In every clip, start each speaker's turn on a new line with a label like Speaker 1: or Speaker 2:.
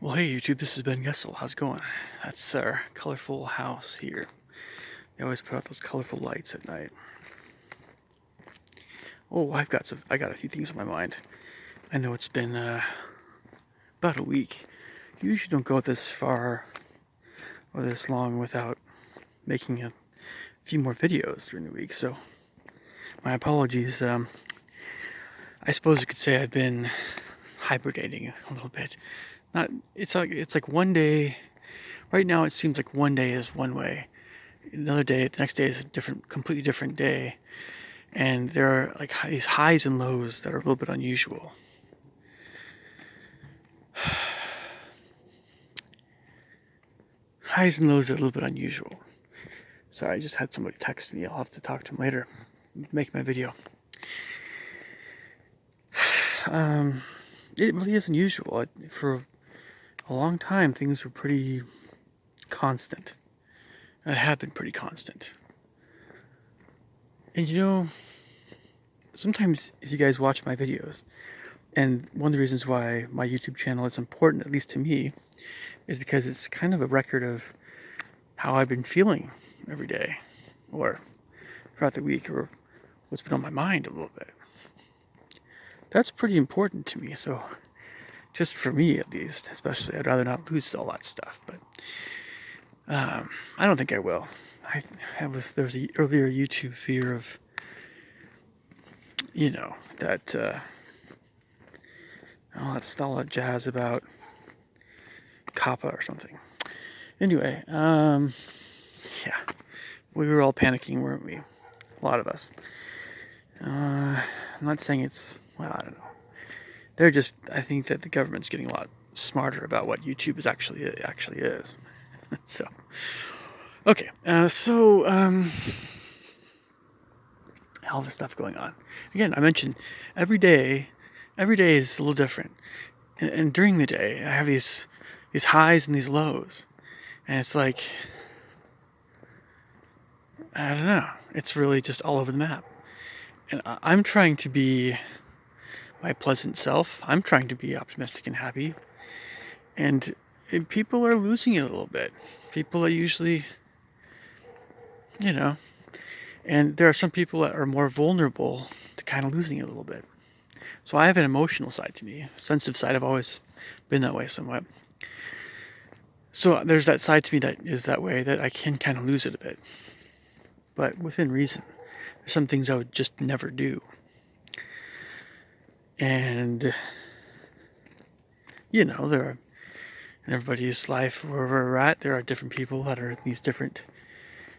Speaker 1: Well, hey YouTube, this is Ben Gessel. How's it going? That's our colorful house here. They always put out those colorful lights at night. Oh, I got a few things on my mind. I know it's been about a week. You usually don't go this far or this long without making a few more videos during the week. So my apologies. I suppose you could say I've been hibernating a little bit. Not. It's like one day. Right now, it seems like one day is one way. Another day, the next day is a completely different day. And there are like these highs and lows that are a little bit unusual. Highs and lows are a little bit unusual. Sorry, I just had somebody text me. I'll have to talk to him later. Make my video. It really is unusual. For a long time, things were pretty constant. I have been pretty constant. And sometimes if you guys watch my videos, and one of the reasons why my YouTube channel is important, at least to me, is because it's kind of a record of how I've been feeling every day, or throughout the week, or what's been on my mind a little bit. That's pretty important to me, so just for me at least, especially, I'd rather not lose all that stuff, but I don't think I will. There's the earlier YouTube fear of, that, that's all that jazz about Kappa or something. Anyway, yeah, we were all panicking, weren't we? A lot of us. I'm not saying well, I don't know. I think that the government's getting a lot smarter about what YouTube actually is. So, okay, all this stuff going on. Again, I mentioned every day is a little different. And during the day, I have these highs and these lows. And it's like, I don't know. It's really just all over the map. And I'm trying to be my pleasant self. I'm trying to be optimistic and happy. And people are losing it a little bit. People are usually, and there are some people that are more vulnerable to kind of losing it a little bit. So I have an emotional side to me. Sensitive side, I've always been that way somewhat. So there's that side to me that is that way, that I can kind of lose it a bit. But within reason. There's some things I would just never do. And, there are, in everybody's life, wherever we're at, there are different people that are in these different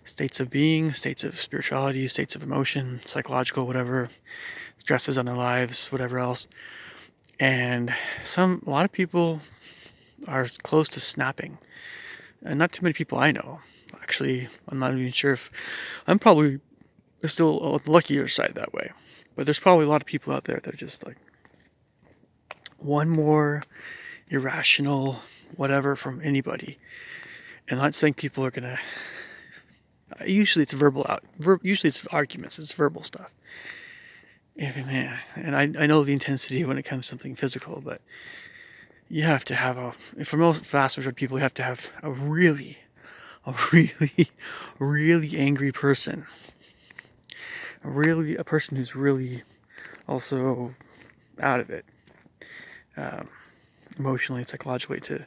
Speaker 1: states of being, states of spirituality, states of emotion, psychological, whatever, stresses on their lives, whatever else. And a lot of people are close to snapping. And not too many people I know. Actually, I'm not even sure if I'm probably still on the luckier side that way. But there's probably a lot of people out there that are just like one more irrational whatever from anybody. And I'm not saying people are gonna. Usually it's usually it's arguments. It's verbal stuff. And I know the intensity when it comes to something physical, but you have to have for most vast majority of people, you have to have a really, really angry person. A person who's really also out of it, emotionally, psychologically, to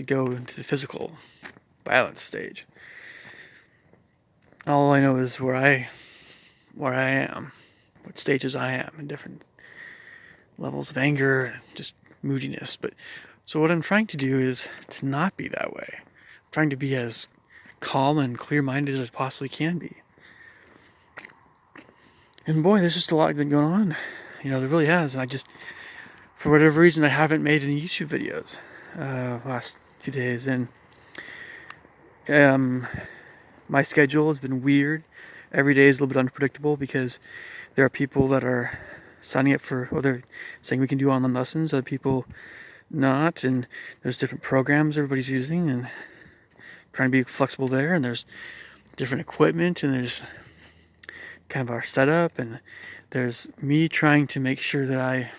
Speaker 1: go into the physical violence stage. All I know is where I am, what stages I am in different levels of anger, just moodiness. But so what I'm trying to do is to not be that way. I'm trying to be as calm and clear-minded as I possibly can be. And boy, there's just a lot been going on. There really has. And for whatever reason, I haven't made any YouTube videos last 2 days. And my schedule has been weird. Every day is a little bit unpredictable because there are people that are signing up they're saying we can do online lessons, other people not, and there's different programs everybody's using and trying to be flexible there, and there's different equipment, and there's kind of our setup, and there's me trying to make sure that I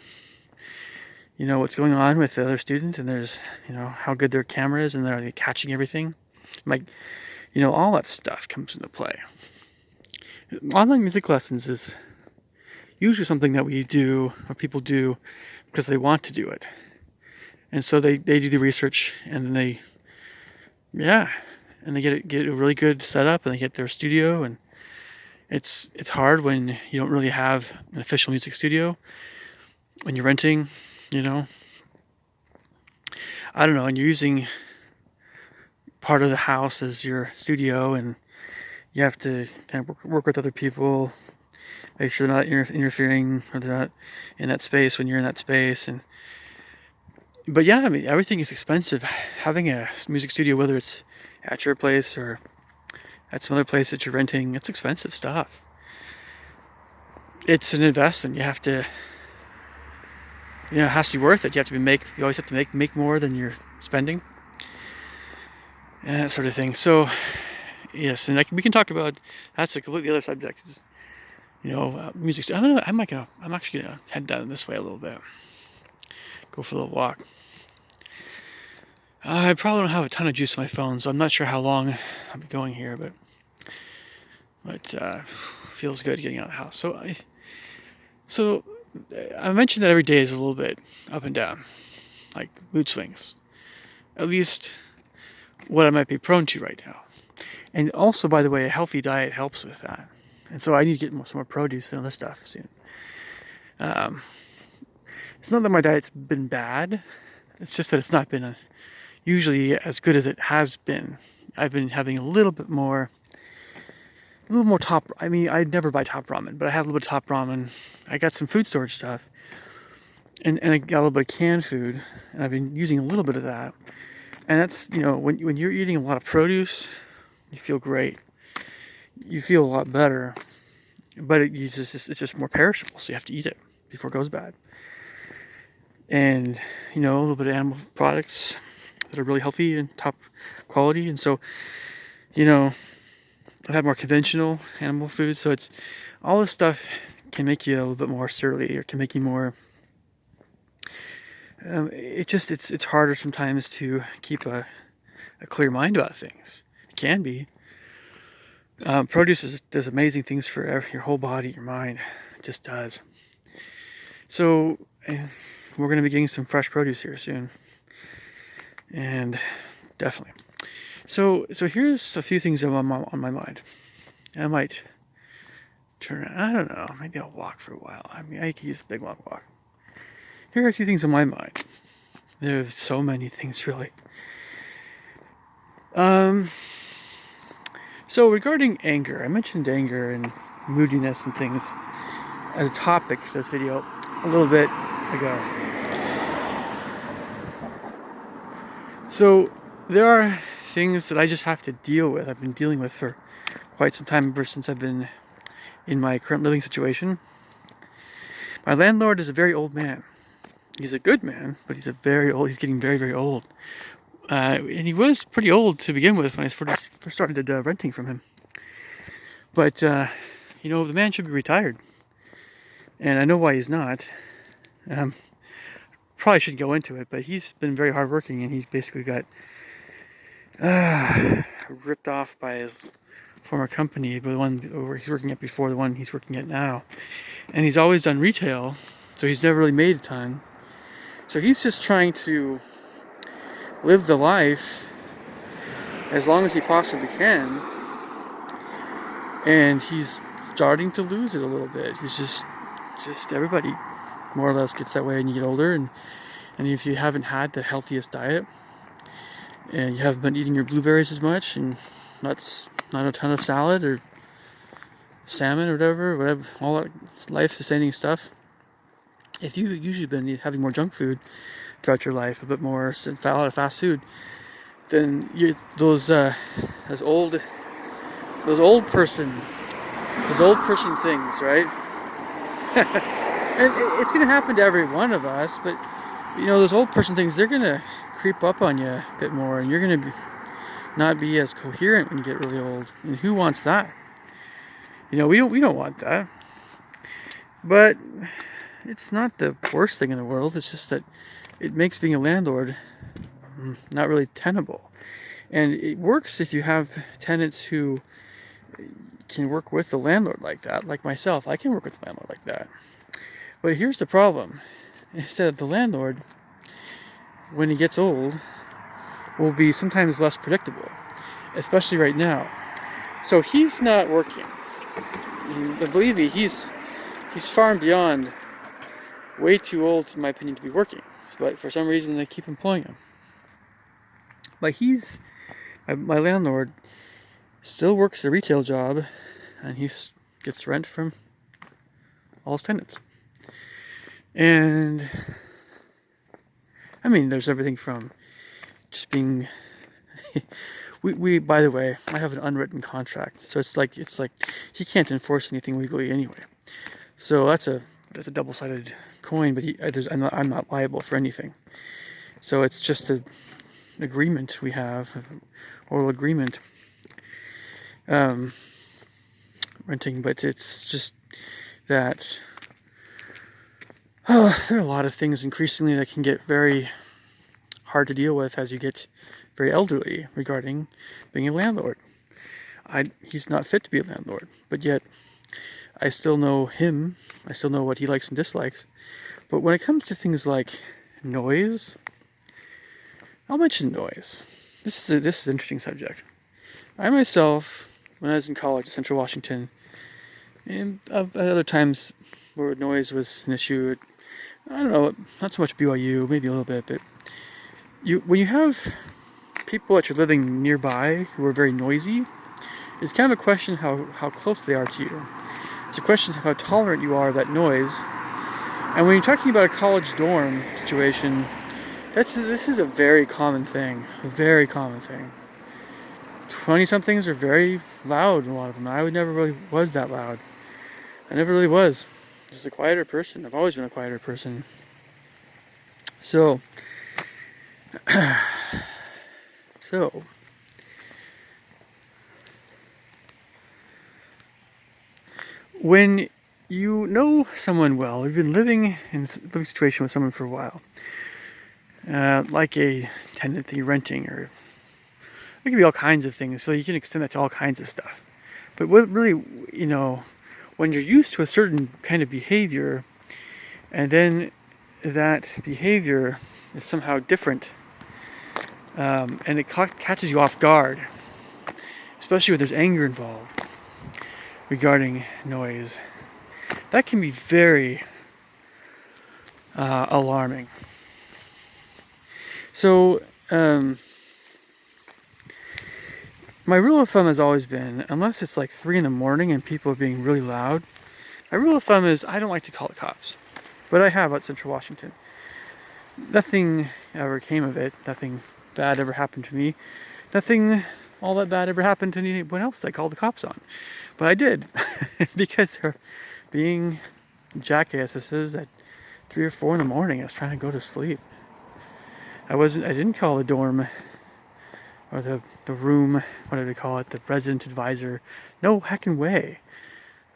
Speaker 1: what's going on with the other student, and there's, how good their camera is, and they're catching everything. Like, all that stuff comes into play. Online music lessons is usually something that we do, or people do, because they want to do it. And so they do the research, and then they get a really good setup, and they get their studio, and it's hard when you don't really have an official music studio, when you're renting, I don't know, and you're using part of the house as your studio, and you have to kind of work with other people, make sure they're not interfering, or they're not in that space when you're in that space. But yeah, I mean, everything is expensive. Having a music studio, whether it's at your place or at some other place that you're renting, it's expensive stuff. It's an investment. You have to, it has to be worth it. You always have to make more than you're spending, and that sort of thing. So yes, and we can talk about, that's a completely other subject. It's, music. I'm actually gonna head down this way a little bit, go for a little walk. I probably don't have a ton of juice on my phone, so I'm not sure how long I'll be going here, but feels good getting out of the house. So I mentioned that every day is a little bit up and down, like mood swings. At least what I might be prone to right now. And also, by the way, a healthy diet helps with that. And so I need to get some more produce and other stuff soon. It's not that my diet's been bad. It's just that it's not been usually as good as it has been. I've been having a little more top. I mean, I'd never buy top ramen, but I have a little bit of top ramen. I got some food storage stuff, and I got a little bit of canned food, and I've been using a little bit of that. And that's, when you're eating a lot of produce, you feel great. You feel a lot better, but it's just more perishable, so you have to eat it before it goes bad. And a little bit of animal products that are really healthy and top quality. And so, I've had more conventional animal food. So it's all this stuff can make you a little bit more surly, or can make you more. It's harder sometimes to keep a clear mind about things. It can be. Produce does amazing things for your whole body, your mind. It just does. So we're going to be getting some fresh produce here soon, and definitely. So here's a few things on my mind. And I might turn around. I don't know. Maybe I'll walk for a while. I mean, I could use a big long walk. Here are a few things on my mind. There are so many things, really. So regarding anger, I mentioned anger and moodiness and things as a topic for this video a little bit ago. So there are things that I just have to deal with. I've been dealing with for quite some time, ever since I've been in my current living situation. My landlord is a very old man. He's a good man, but he's he's getting very, very old. And he was pretty old to begin with when I first started renting from him. But, the man should be retired. And I know why he's not. Probably shouldn't go into it, but he's been very hardworking, and he's basically got ripped off by his former company, the one where he's working at before, the one he's working at now. And he's always done retail, so he's never really made a ton. So he's just trying to live the life as long as he possibly can, and he's starting to lose it a little bit. He's just everybody more or less gets that way when you get older, and if you haven't had the healthiest diet, and you haven't been eating your blueberries as much, and not a ton of salad or salmon or whatever, all that life-sustaining stuff. If you've usually been having more junk food throughout your life, a bit more fast food, then those old person things, right? And it's going to happen to every one of us, but those old person things, they're going to creep up on you a bit more, and you're going to not be as coherent when you get really old. And who wants that? We don't want that. But it's not the worst thing in the world. It's just that it makes being a landlord not really tenable. And it works if you have tenants who can work with the landlord like that. Like myself, I can work with the landlord like that. But here's the problem. Is that the landlord, when he gets old, will be sometimes less predictable, especially right now. So he's not working. And believe me, he's far and beyond way too old, in my opinion, to be working. But for some reason, they keep employing him. But my landlord still works a retail job, and he gets rent from all his tenants. And I mean, there's everything from just being. we by the way, I have an unwritten contract, so it's like he can't enforce anything legally anyway. So that's a double-sided coin. But I'm not liable for anything. So it's just an agreement we have, oral agreement, renting. But it's just that there are a lot of things increasingly that can get very hard to deal with as you get very elderly regarding being a landlord. He's not fit to be a landlord, but yet I still know him. I still know what he likes and dislikes. But when it comes to things like noise, I'll mention noise. This is an interesting subject. I myself, when I was in college at Central Washington, and at other times where noise was an issue, I don't know, not so much BYU, maybe a little bit, but when you have people that you're living nearby who are very noisy, it's kind of a question how close they are to you. It's a question of how tolerant you are of that noise. And when you're talking about a college dorm situation, this is a very common thing. A very common thing. 20-somethings are very loud, a lot of them. I never really was that loud. I never really was. Just a quieter person. I've always been a quieter person. So when you know someone well, you've been living in a living situation with someone for a while, like a tenant that you're renting, or it could be all kinds of things. So you can extend that to all kinds of stuff. But what really, when you're used to a certain kind of behavior, and then that behavior is somehow different, and it catches you off guard, especially when there's anger involved regarding noise, that can be very alarming. So my rule of thumb has always been, unless it's like 3 a.m. and people are being really loud, my rule of thumb is I don't like to call the cops. But I have at Central Washington. Nothing ever came of it. Nothing bad ever happened to me. Nothing all that bad ever happened to anyone else that I called the cops on. But I did. Because they're being jackasses at 3 or 4 a.m. I was trying to go to sleep. I didn't call the dorm or the room, what do they call it, the resident advisor. No heckin' way.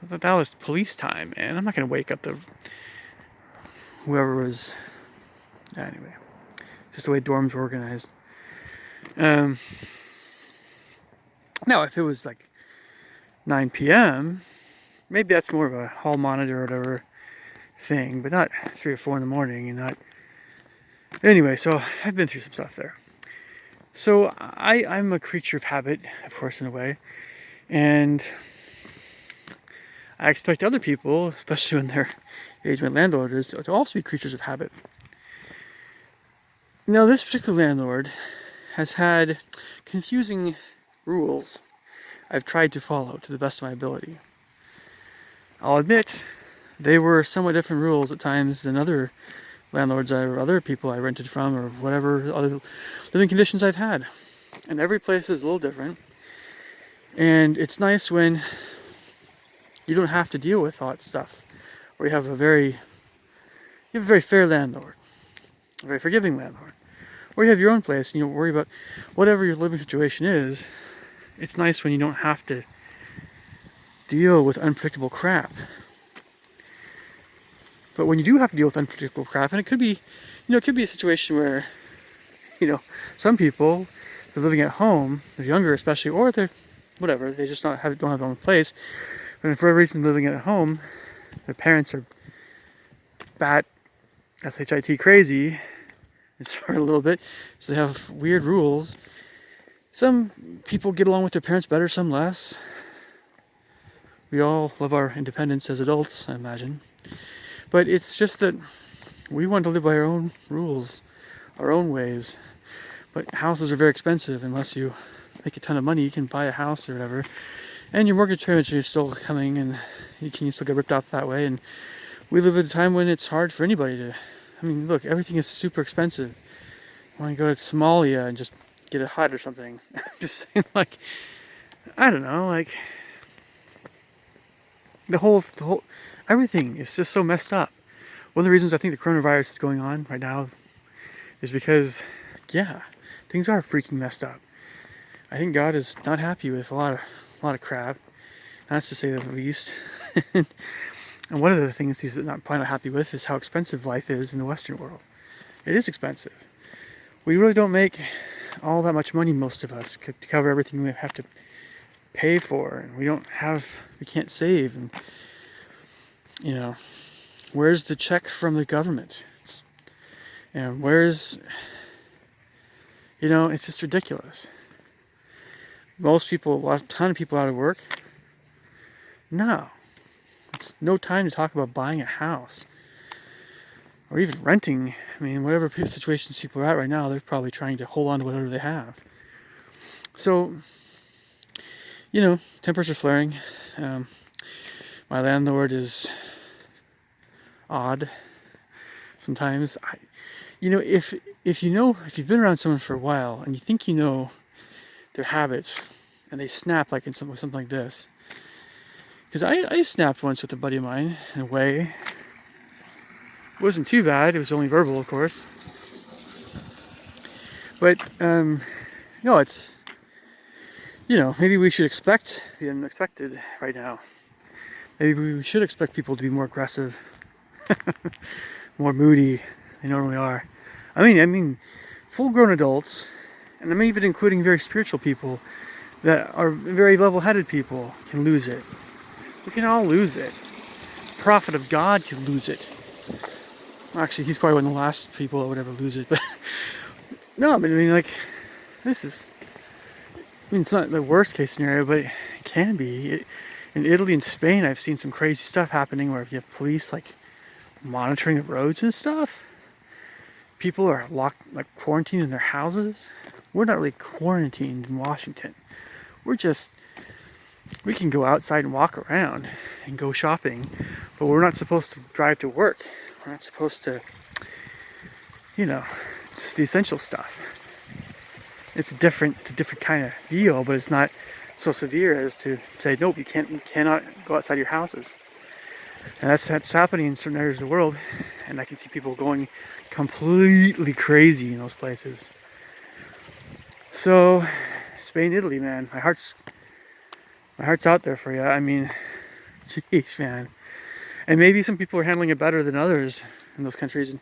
Speaker 1: That was police time, man. I'm not gonna wake up whoever was. Anyway, just the way dorms were organized. Now, if it was like 9 p.m., maybe that's more of a hall monitor or whatever thing, but not 3 or 4 a.m. and not. Anyway, so I've been through some stuff there. So I'm a creature of habit, of course, in a way, and I expect other people, especially when they're the age my landlord is, to also be creatures of habit. Now, this particular landlord has had confusing rules I've tried to follow to the best of my ability. I'll admit they were somewhat different rules at times than other landlords or other people I rented from, or whatever other living conditions I've had. And every place is a little different. And it's nice when you don't have to deal with all that stuff, or you have a very fair landlord, a very forgiving landlord, or you have your own place and you don't worry about whatever your living situation is. It's nice when you don't have to deal with unpredictable crap. But when you do have to deal with unpredictable crap, and it could be, it could be a situation where, some people, they're living at home, they're younger especially, or they're, whatever, they just don't have their own place. But for whatever reason, living at home, their parents are bat, shit crazy, it's a little bit, so they have weird rules. Some people get along with their parents better, some less. We all love our independence as adults, I imagine. But it's just that we want to live by our own rules, our own ways. But houses are very expensive. Unless you make a ton of money, you can buy a house or whatever. And your mortgage payments are still coming, and you can still get ripped off that way. And we live at a time when it's hard for anybody to... look, everything is super expensive. I want to go to Somalia and just get a hut or something. Just saying, I don't know, the whole, everything is just so messed up. One of the reasons I think the coronavirus is going on right now is because, things are freaking messed up. I think God is not happy with a lot of crap. That's to say the least. And one of the things he's probably not happy with is how expensive life is in the Western world. It is expensive. We really don't make all that much money, most of us, to cover everything we have to pay for. And we can't save. And, where's the check from the government? And where's, it's just ridiculous. Most people, a ton of people out of work. No. It's no time to talk about buying a house. Or even renting. Whatever situations people are at right now, they're probably trying to hold on to whatever they have. So, tempers are flaring. My landlord is odd sometimes. If you've been around someone for a while and you think you know their habits and they snap like in something like this. Because I snapped once with a buddy of mine in a way. It wasn't too bad. It was only verbal, of course. But, it's, maybe we should expect the unexpected right now. Maybe we should expect people to be more aggressive, more moody than they normally are. Full-grown adults, and I'm even including very spiritual people that are very level-headed people, can lose it. We can all lose it. The prophet of God can lose it. Actually, he's probably one of the last people that would ever lose it. But no, this is... it's not the worst case scenario, but it can be. In Italy and Spain, I've seen some crazy stuff happening where if you have police, monitoring the roads and stuff, people are locked, quarantined in their houses. We're not really quarantined in Washington. We can go outside and walk around and go shopping, but we're not supposed to drive to work. We're not supposed to, just the essential stuff. It's a different kind of deal, but it's not so severe as to say, nope, you cannot go outside your houses. And that's happening in certain areas of the world, and I can see people going completely crazy in those places. So, Spain, Italy, man, my heart's out there for you. Jeez, man. And maybe some people are handling it better than others in those countries. And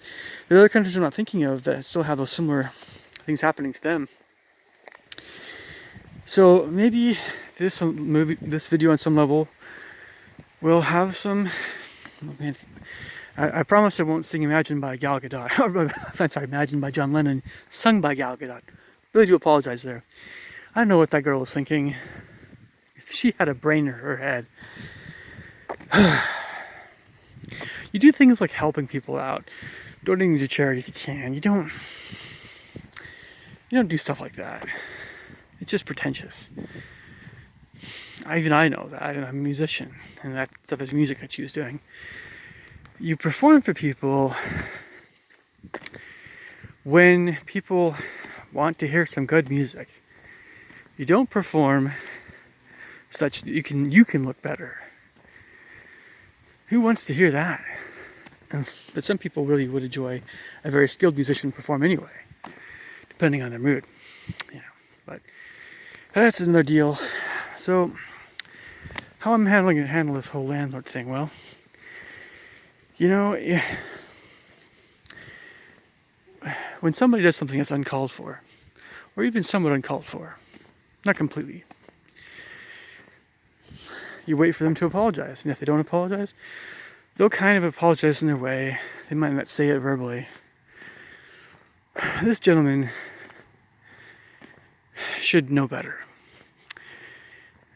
Speaker 1: there are other countries I'm not thinking of that still have those similar things happening to them. So maybe this video on some level will have some... I promise I won't sing Imagine by Gal Gadot. I'm sorry, Imagine by John Lennon, sung by Gal Gadot. Really do apologize there. I don't know what that girl was thinking. If she had a brain in her head. You do things like helping people out, donating to charity if you can. You don't do stuff like that. It's just pretentious. I know that, and I'm a musician, and that stuff is music that she was doing. You perform for people when people want to hear some good music. You don't perform so that you can look better. Who wants to hear that? But some people really would enjoy a very skilled musician perform anyway, depending on their mood. But that's another deal. So, how I'm handle this whole landlord thing? Well, You know, when somebody does something that's uncalled for, or even somewhat uncalled for, not completely, you wait for them to apologize. And if they don't apologize, they'll kind of apologize in their way. They might not say it verbally. This gentleman should know better.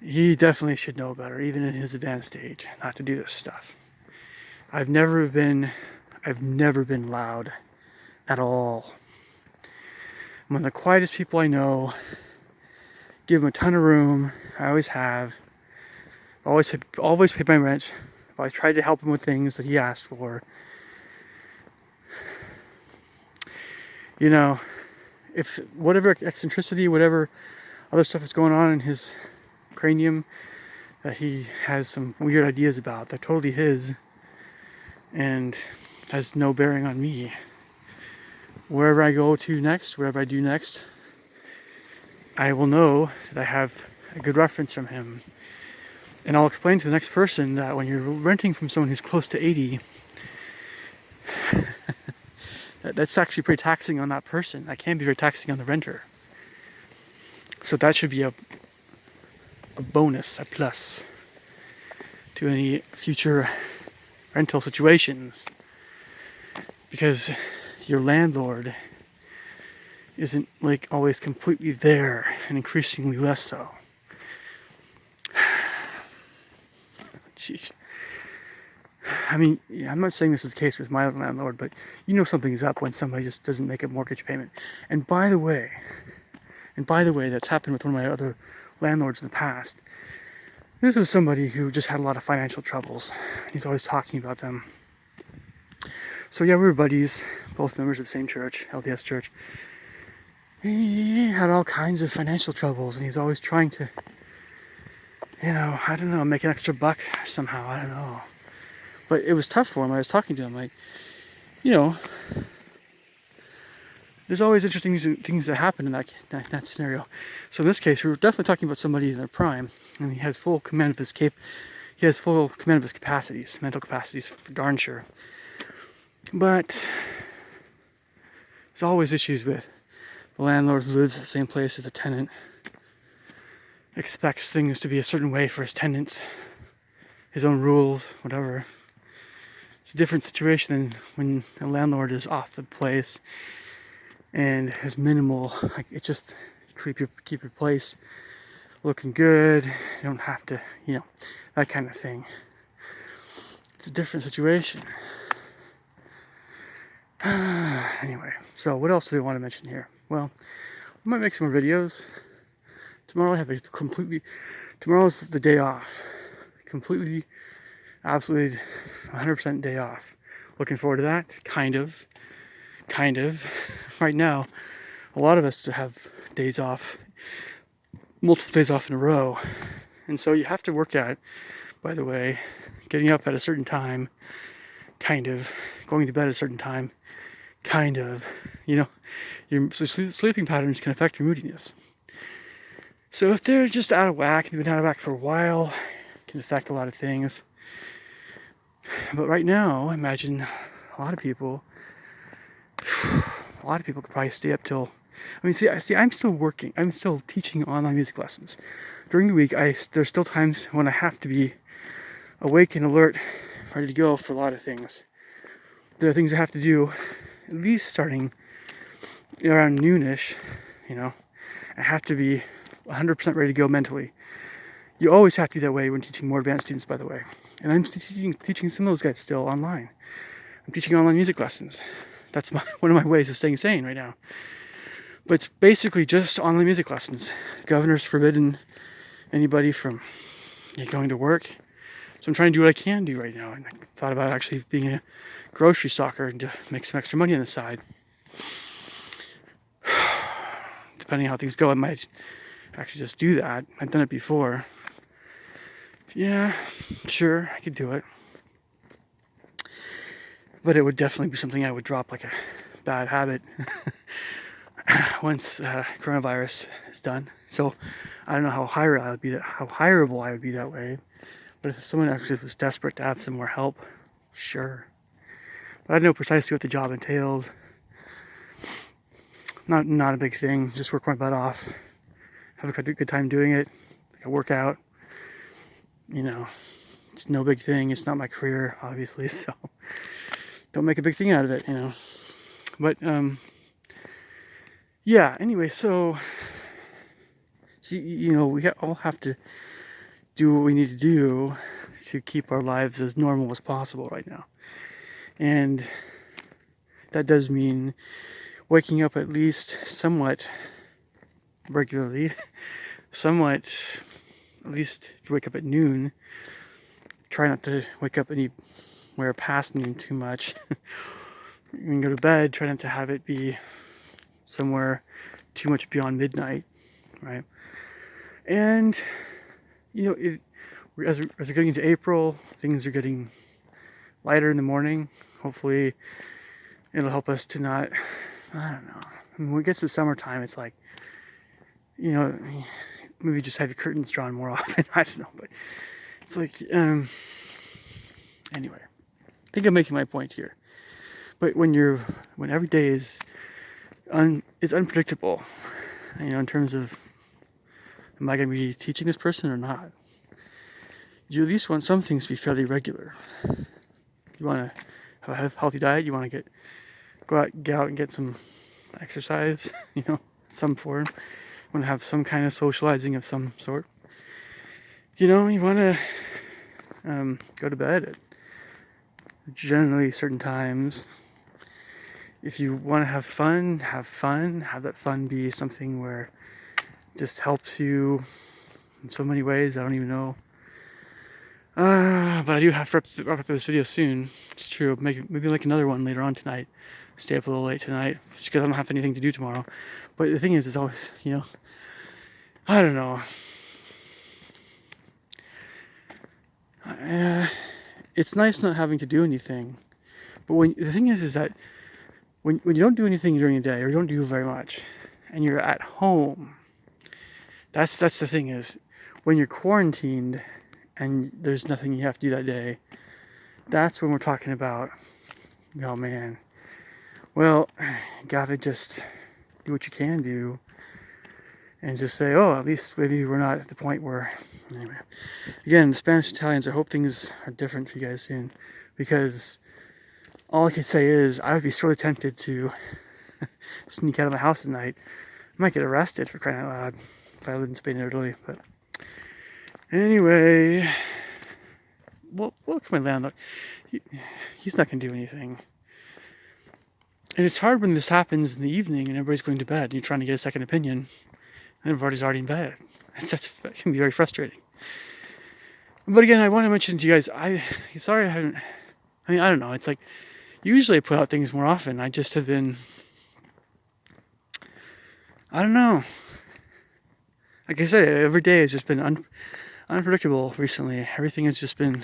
Speaker 1: He definitely should know better, even in his advanced age, not to do this stuff. I've never been loud at all. I'm one of the quietest people I know. Give him a ton of room. I always have. Always paid my rent. I tried to help him with things that he asked for. You know, if whatever eccentricity, whatever other stuff is going on in his cranium that he has some weird ideas about, they're totally his and has no bearing on me. Wherever I go to next, wherever I do next, I will know that I have a good reference from him. And I'll explain to the next person that when you're renting from someone who's close to 80, that's actually pretty taxing on that person. That can be very taxing on the renter. So that should be a bonus, a plus to any future rental situations. Because your landlord isn't like always completely there, and increasingly less so. Jeez. I mean, yeah, I'm not saying this is the case with my landlord, but you know something's up when somebody just doesn't make a mortgage payment. And by the way, that's happened with one of my other landlords in the past. This was somebody who just had a lot of financial troubles. He's always talking about them. So yeah, we were buddies, both members of the same church, LDS church. He had all kinds of financial troubles, and he's always trying to, I don't know, make an extra buck somehow, I don't know. But it was tough for him. I was talking to him, like, there's always interesting things that happen in that scenario. So in this case, we were definitely talking about somebody in their prime, and he has full command of his capacities, mental capacities, for darn sure. But there's always issues with the landlord who lives at the same place as the tenant, expects things to be a certain way for his tenants, his own rules, whatever. It's a different situation than when a landlord is off the place and has minimal, like, it's just keep your place looking good. You don't have to, that kind of thing. It's a different situation. Anyway, so what else do we want to mention here? Well, I might make some more videos. Tomorrow tomorrow's the day off. Completely, absolutely 100% day off. Looking forward to that. Kind of. Right now, a lot of us have days off, multiple days off in a row. And so you have to work at, by the way, getting up at a certain time, kind of, going to bed at a certain time, kind of, your sleeping patterns can affect your moodiness. So if they're just out of whack, they've been out of whack for a while, it can affect a lot of things. But right now, I imagine a lot of people could probably stay up till, I'm still working. I'm still teaching online music lessons. During the week, there's still times when I have to be awake and alert, ready to go for a lot of things. There are things I have to do, at least starting around noonish, I have to be 100% ready to go mentally. You always have to be that way when teaching more advanced students, by the way. And I'm teaching some of those guys still online. I'm teaching online music lessons. That's one of my ways of staying sane right now. But it's basically just online music lessons. The governor's forbidden anybody from going to work. So I'm trying to do what I can do right now. And I thought about actually being a grocery stocker and to make some extra money on the side. Depending on how things go, I might actually just do that. I've done it before. Yeah, sure, I could do it. But it would definitely be something I would drop like a bad habit once coronavirus is done. So I don't know how hireable I would be that way. But if someone actually was desperate to have some more help, sure. But I know precisely what the job entailed. Not a big thing. Just work my butt off. Have a good time doing it. Like a workout. It's no big thing. It's not my career, obviously. So don't make a big thing out of it, But yeah. Anyway, so we all have to do what we need to do to keep our lives as normal as possible right now, and that does mean waking up at least somewhat regularly, at least if you wake up at noon, try not to wake up anywhere past noon too much. When you go to bed, try not to have it be somewhere too much beyond midnight, right? And, as we're getting into April, things are getting lighter in the morning. Hopefully it'll help us to not, I don't know. When it gets to summertime, it's like, maybe just have your curtains drawn more often. I don't know, but it's like, anyway, I think I'm making my point here. But when every day is it's unpredictable, in terms of, am I going to be teaching this person or not? You at least want some things to be fairly regular. You want to have a healthy diet. You want to get out and get some exercise, some form. You want to have some kind of socializing of some sort. You want to go to bed at generally certain times. If you want to have fun. Have that fun be something where it just helps you in so many ways. I don't even know. But I do have to wrap up this video soon. It's true. Maybe like another one later on tonight. Stay up a little late tonight just because I don't have anything to do tomorrow. But the thing is, it's always, I don't know. It's nice not having to do anything. But the thing is that when you don't do anything during the day, or you don't do very much, and you're at home, that's the thing is, when you're quarantined and there's nothing you have to do that day, that's when we're talking about, oh man, well, gotta just do what you can do, and just say, oh, at least maybe we're not at the point where, anyway. Again, the Spanish Italians, I hope things are different for you guys soon, because all I can say is, I would be sorely tempted to sneak out of my house at night. I might get arrested for crying out loud if I lived in Spain or Italy, but anyway, what can my landlord? He's not going to do anything. And it's hard when this happens in the evening and everybody's going to bed and you're trying to get a second opinion and everybody's already in bed. That can be very frustrating. But again, I want to mention to you guys, I don't know. It's like, usually I put out things more often. I just have been, I don't know. Like I said, every day has just been unpredictable recently. Everything has just been,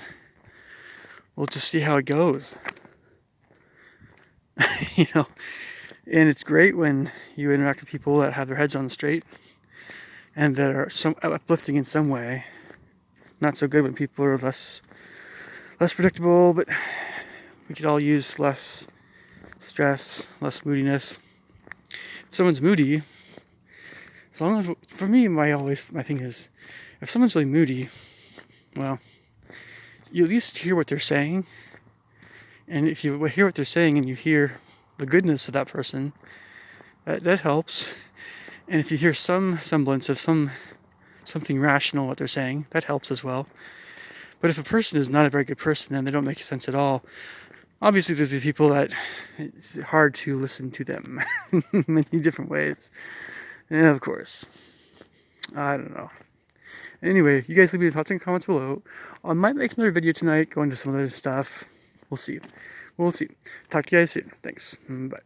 Speaker 1: we'll just see how it goes. And it's great when you interact with people that have their heads on straight and that are uplifting in some way. Not so good when people are less predictable, but we could all use less stress, less moodiness. If someone's moody, as long as, for me, my thing is, if someone's really moody, well, you at least hear what they're saying. And if you hear what they're saying and you hear the goodness of that person, that helps. And if you hear some semblance of something rational what they're saying, that helps as well. But if a person is not a very good person and they don't make sense at all, obviously there's the people that it's hard to listen to them in many different ways. And of course, I don't know. Anyway, you guys leave me your thoughts and comments below. I might make another video tonight, go into some other stuff. We'll see. Talk to you guys soon. Thanks. Bye.